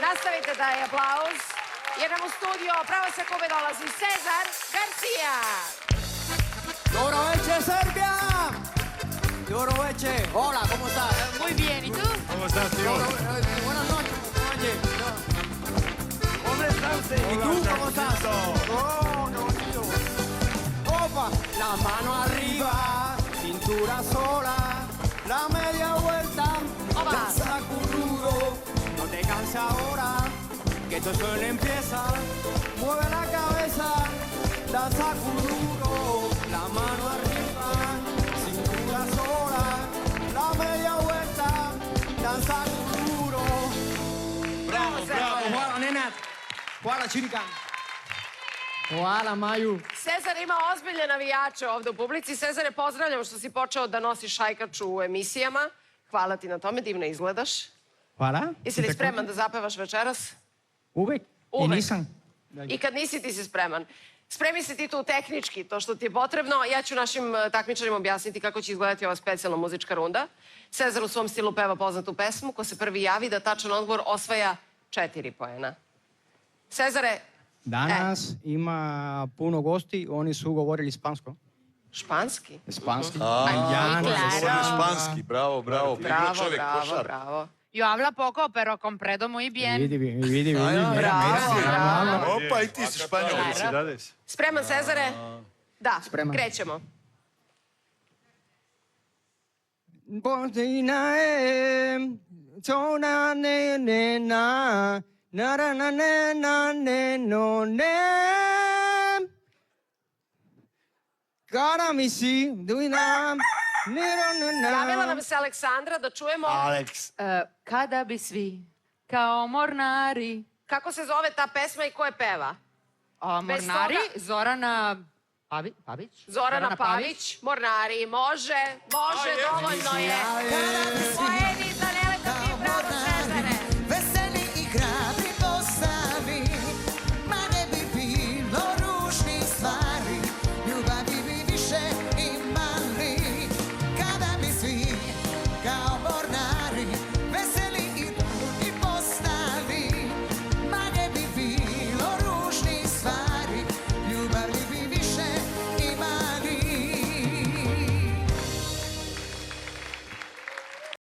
Nastavite daj aplauz, jer nam u studio pravo se kube dolazi Cezar Garcia. Dobro večer, Serbia! Dobro večer. Hola, ¿cómo estás? Muy bien, ¿y tú? ¿Cómo estás, tío? Buenas noches. Oye, ¿cómo estás usted? ¿Y tú cómo estás? Oh, qué bonito. Opa, la mano arriba, cintura sola, la media vuelta, danza currudo. No te canses ahora, que esto solo empieza. Mueve la cabeza, danza currudo, la mano arriba, cintura sola, la media vuelta, danza currudo. Bravo, bravo. Hvala, Nenad. Hvala, Čirika. Hvala, Maju. Cezar ima ozbiljne navijače ovde u publici. Cezare, pozdravljam što si počeo da nosiš šajkaču u emisijama. Hvala ti na tome, divno izgledaš. Hvala. Jesi li spreman da zapevaš večeras? Uvek. Uvek. I nisam. I kad nisi, ti si spreman. Spremi se ti tu tehnički, to što ti je potrebno. Ja ću našim takmičarima objasniti kako će izgledati ova specijalna muzička runda. Cezar u svom stilu peva poznatu pesmu. Ko se prvi javi da tačan odgovor osvaja 4 poena. Cezare... Danas ima puno gosti, oni su govorili špansko. Španski? Španski. Claro. Govori španski, bravo, bravo. Bravo, Čovjek, bravo, košar. bravo. Yo hablo poco, pero comprendo muy bien. Vidi. Bravo. Opa, i ti si španjol. Spreman, Cezare? Da, Spreman. krećemo. Bostina zona ne na ne no ne. Cara mi si duina Javila nam se Aleksandra da čujemo Alex. Kada bi svi kao mornari. kako se zove ta pesma i ko je peva. Bez Mornari, toga- Zorana Pavić? Zorana Pavić, Mornari, može, dovoljno je. Poeni za Neleta Timbrano,